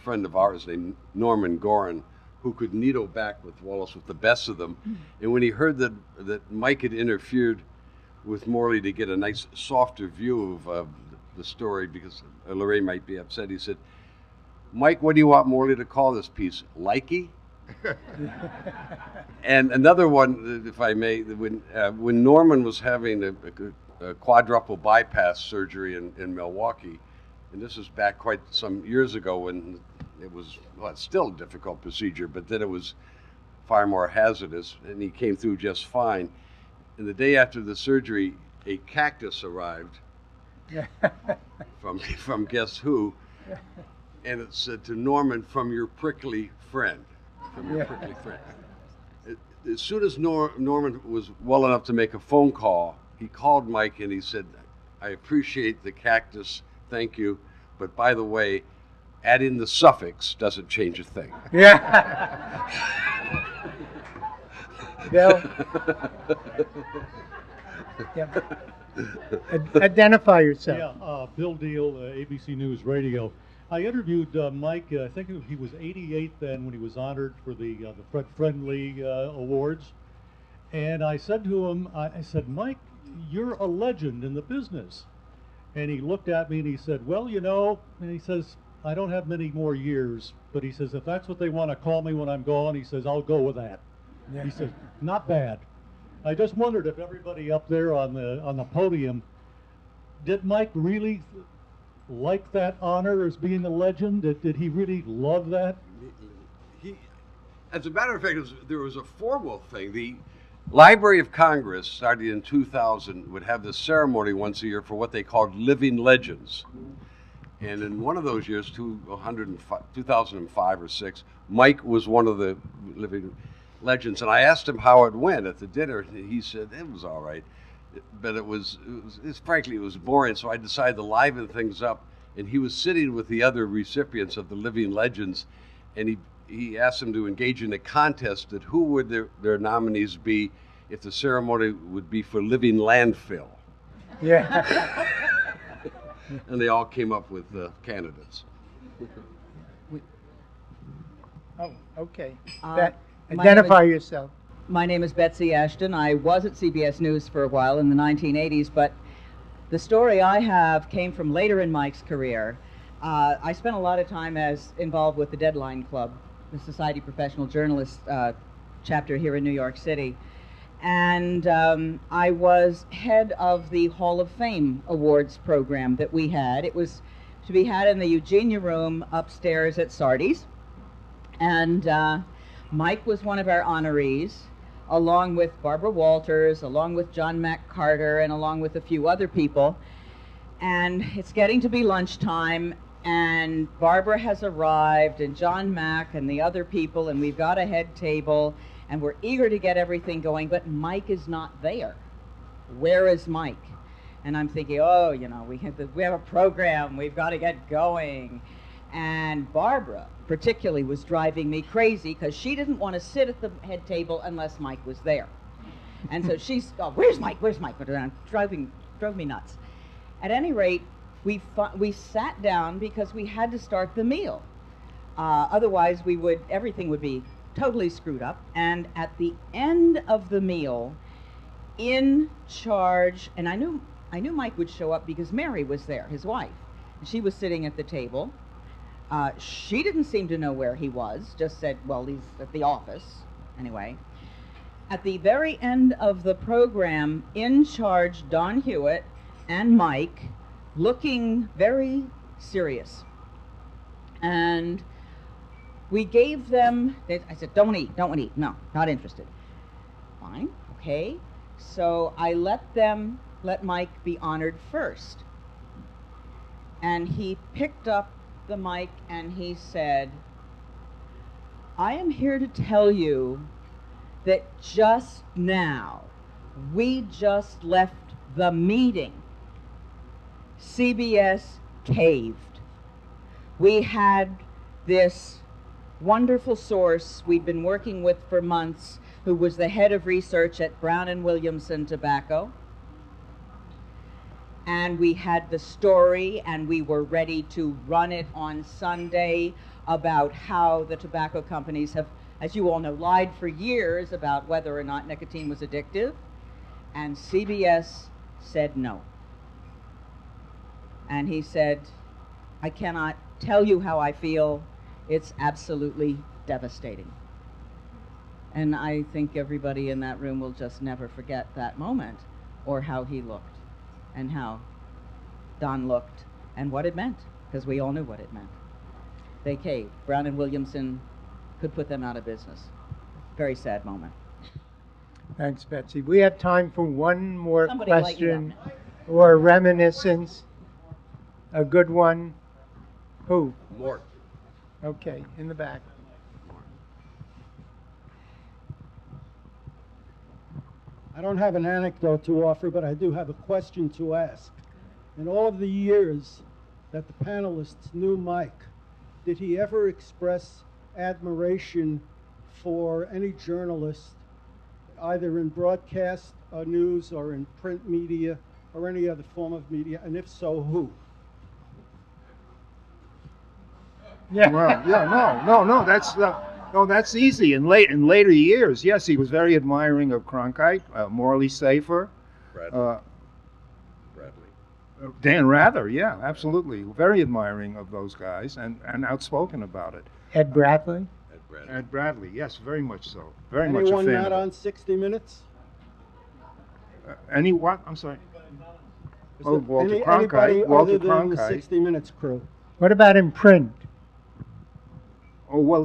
friend of ours named Norman Gorin, who could needle back with Wallace with the best of them. And when he heard that Mike had interfered with Morley to get a nice, softer view of the story, because Lorraine might be upset, he said, Mike, what do you want Morley to call this piece? Likey? And another one, if I may, when Norman was having a quadruple bypass surgery in Milwaukee, and this was back quite some years ago when it was, well, it's still a difficult procedure, but then it was far more hazardous, and he came through just fine. And the day after the surgery, a cactus arrived from guess who, and it said to Norman, from your prickly friend. From your prickly friend. As soon as Norman was well enough to make a phone call, he called Mike and he said, I appreciate the cactus, thank you, but by the way, adding the suffix doesn't change a thing. Yeah. Bill? Yeah. Identify yourself. Yeah, Bill Deal, ABC News Radio. I interviewed Mike, I think he was 88 then when he was honored for the Fred Friendly Awards. And I said to him, I said, Mike, you're a legend in the business. And he looked at me and he said, well, you know, and he says, I don't have many more years, but he says, if that's what they want to call me when I'm gone, he says, I'll go with that. He says, not bad. I just wondered if everybody up there on the podium, did Mike really like that honor as being a legend? Did he really love that? As a matter of fact, there was a formal thing. The Library of Congress, starting in 2000, would have this ceremony once a year for what they called living legends. And in one of those years, 2005 or 6, Mike was one of the living legends. And I asked him how it went at the dinner. And he said it was all right, but frankly, it was boring. So I decided to liven things up. And he was sitting with the other recipients of the living legends, and he asked them to engage in a contest that who would their nominees be if the ceremony would be for living landfill. Yeah. And they all came up with candidates. Oh, okay. My Identify yourself. My name is Betsy Ashton. I was at CBS News for a while in the 1980s, but the story I have came from later in Mike's career. I spent a lot of time involved with the Deadline Club, the Society of Professional Journalists chapter here in New York City. And I was head of the Hall of Fame Awards program that we had. It was to be had in the Eugenia Room upstairs at Sardi's. And Mike was one of our honorees, along with Barbara Walters, along with John Mack Carter, and along with a few other people. And it's getting to be lunchtime, and Barbara has arrived, and John Mack and the other people, and we've got a head table, and we're eager to get everything going, but Mike is not there. Where is Mike? And I'm thinking, oh, you know, we have a program, we've got to get going. And Barbara particularly was driving me crazy because she didn't want to sit at the head table unless Mike was there. And so she's, oh, where's Mike? Where's Mike? Drove me nuts. At any rate, we sat down because we had to start the meal. Otherwise, everything would be totally screwed up. And at the end of the meal, in charge, and I knew Mike would show up because Mary was there, his wife. And she was sitting at the table. She didn't seem to know where he was, just said, well, he's at the office. Anyway, at the very end of the program, in charge Don Hewitt and Mike, looking very serious. And we gave them, I said, don't eat, no, not interested. Fine, okay. So I let Mike be honored first. And he picked up the mic and he said, I am here to tell you that just now, we just left the meeting. CBS caved. We had this wonderful source we'd been working with for months, who was the head of research at Brown and Williamson Tobacco. And we had the story, and we were ready to run it on Sunday about how the tobacco companies have, as you all know, lied for years about whether or not nicotine was addictive. And CBS said no. And he said, I cannot tell you how I feel. It's absolutely devastating. And I think everybody in that room will just never forget that moment, or how he looked, and how Don looked, and what it meant, because we all knew what it meant. They caved. Brown and Williamson could put them out of business. Very sad moment. Thanks, Betsy. We have time for one more Somebody light question or reminiscence. A good one. Who? Mort. Okay, in the back. I don't have an anecdote to offer, but I do have a question to ask. In all of the years that the panelists knew Mike, did he ever express admiration for any journalist, either in broadcast news or in print media or any other form of media, and if so, who? Yeah. Well, yeah, no, that's easy. In later years, yes, he was very admiring of Cronkite, Morley Safer, Bradley. Dan Rather, yeah, absolutely, very admiring of those guys and outspoken about it. Ed Bradley? Ed Bradley, yes, very much so. Very Anyone much a fan not of on 60 Minutes? it. Any what? I'm sorry. Is Oh, there Walter anybody Cronkite. Walter other than the Cronkite. 60 Minutes crew? What about in print? Oh, well,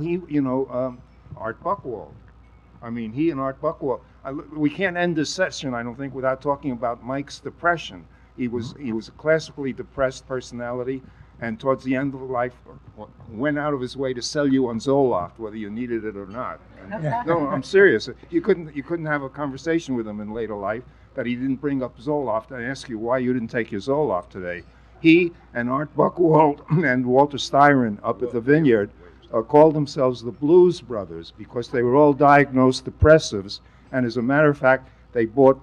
Art Buchwald. I mean, he and Art Buchwald. We can't end this session, I don't think, without talking about Mike's depression. He was a classically depressed personality, and towards the end of life, went out of his way to sell you on Zoloft, whether you needed it or not. And, no, I'm serious. You couldn't have a conversation with him in later life that he didn't bring up Zoloft and ask you why you didn't take your Zoloft today. He and Art Buchwald and Walter Styron up at the Vineyard called themselves the Blues Brothers because they were all diagnosed depressives, and as a matter of fact, they bought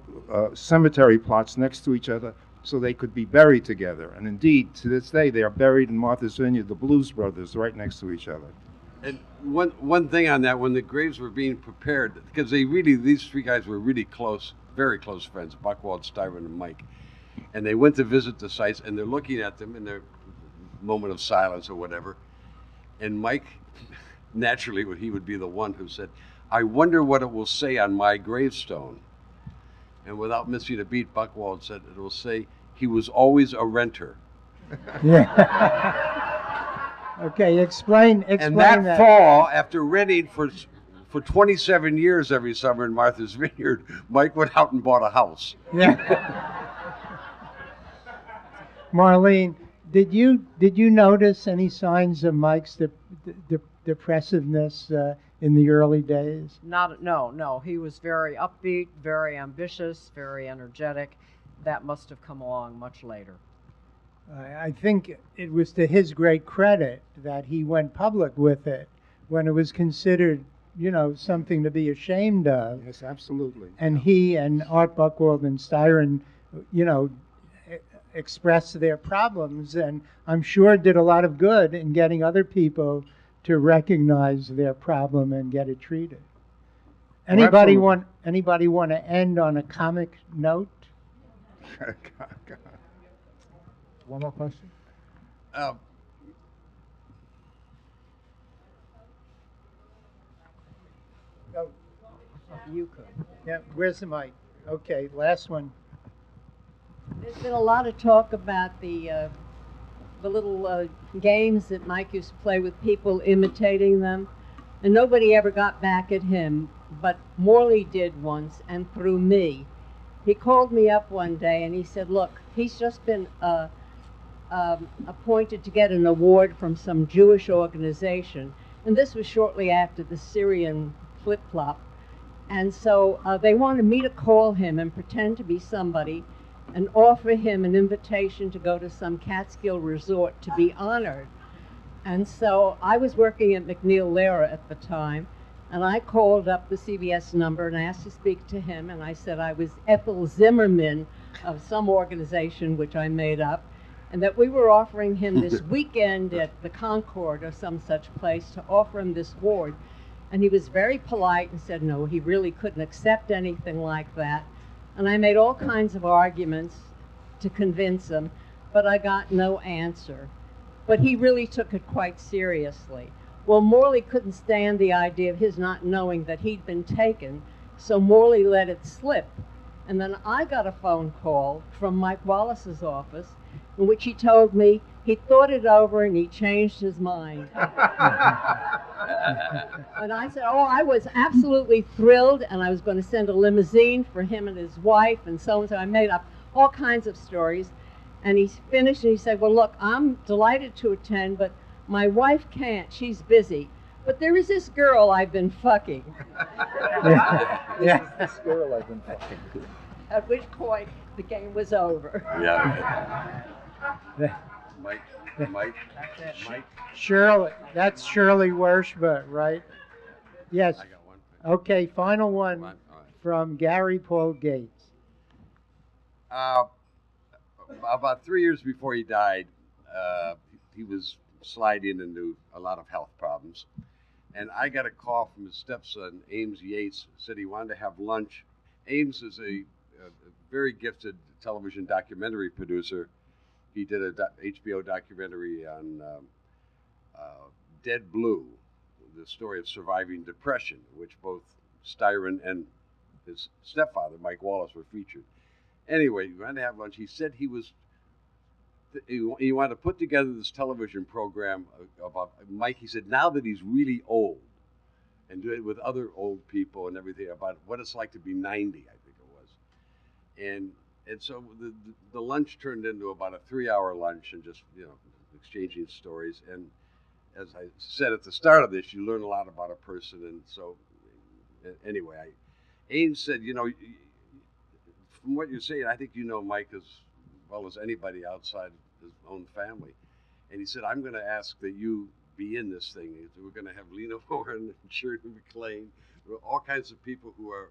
cemetery plots next to each other so they could be buried together. And indeed, to this day, they are buried in Martha's Vineyard, the Blues Brothers, right next to each other. And one thing on that, when the graves were being prepared, because these three guys were really close, very close friends, Buchwald, Styron, and Mike. And they went to visit the sites, and they're looking at them in their moment of silence or whatever. And Mike, naturally, he would be the one who said, "I wonder what it will say on my gravestone." And without missing a beat, Buchwald said, "It will say, he was always a renter." Yeah. Okay, explain And that fall, after renting for 27 years every summer in Martha's Vineyard, Mike went out and bought a house. Yeah. Marlene, did you notice any signs of Mike's depressiveness in the early days? No. He was very upbeat, very ambitious, very energetic. That must have come along much later. I think it was to his great credit that he went public with it when it was considered, something to be ashamed of. Yes, absolutely. And he and Art Buchwald and Styron, expressed their problems, and I'm sure did a lot of good in getting other people to recognize their problem and get it treated. Anybody want to end on a comic note? One more question? You could. Yeah, where's the mic? Okay, last one. There's been a lot of talk about the little games that Mike used to play with people, imitating them, and nobody ever got back at him, but Morley did once, and through me. He called me up one day and he said, look, he's just been appointed to get an award from some Jewish organization, and this was shortly after the Syrian flip-flop, and so they wanted me to call him and pretend to be somebody and offer him an invitation to go to some Catskill resort to be honored. And so I was working at McNeil-Lehrer at the time, and I called up the CBS number and asked to speak to him, and I said I was Ethel Zimmerman of some organization which I made up, and that we were offering him this weekend at the Concord or some such place to offer him this award. And he was very polite and said no, he really couldn't accept anything like that. And I made all kinds of arguments to convince him, but I got no answer. But he really took it quite seriously. Well, Morley couldn't stand the idea of his not knowing that he'd been taken, so Morley let it slip. And then I got a phone call from Mike Wallace's office in which he told me he thought it over and he changed his mind. And I said, oh, I was absolutely thrilled, and I was going to send a limousine for him and his wife and so and so. I made up all kinds of stories. And he finished and he said, well, look, I'm delighted to attend, but My wife can't, she's busy. But there is this girl I've been fucking. Yeah. This girl I've been fucking. At which point the game was over. Yeah. Mike. Shirley, that's Shirley Wershba, right? Yes. I got one. Okay, final one All right. from Gary Paul Gates. About 3 years before he died, he was sliding into a lot of health problems. And I got a call from his stepson, Ames Yates, said he wanted to have lunch. Ames is a very gifted television documentary producer. He did a HBO documentary on Dead Blue, the story of surviving depression, which both Styron and his stepfather, Mike Wallace, were featured. Anyway, we wanted to have lunch. He said he wanted to put together this television program about Mike. He said now that he's really old, and do it with other old people and everything, about what it's like to be 90, I think it was. And so the lunch turned into about a 3-hour lunch and just, exchanging stories. And as I said at the start of this, you learn a lot about a person. And so anyway, Ames said, from what you're saying, I think you know Mike as well as anybody outside his own family. And he said, I'm going to ask that you be in this thing. We're going to have Lena Warren and Shirley MacLaine, all kinds of people who are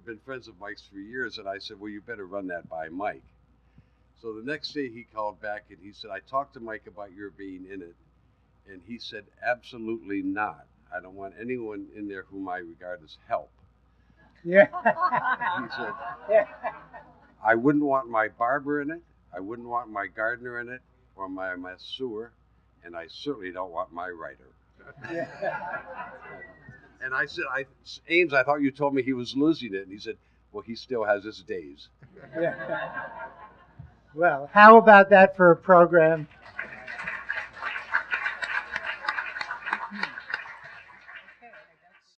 been friends of Mike's for years. And I said, well, you better run that by Mike. So the next day he called back and he said, I talked to Mike about your being in it. And he said, absolutely not. I don't want anyone in there whom I regard as help. Yeah. He said, I wouldn't want my barber in it. I wouldn't want my gardener in it or my masseur. And I certainly don't want my writer. And I said, Ames, I thought you told me he was losing it. And he said, well, he still has his days. Yeah. Well, how about that for a program?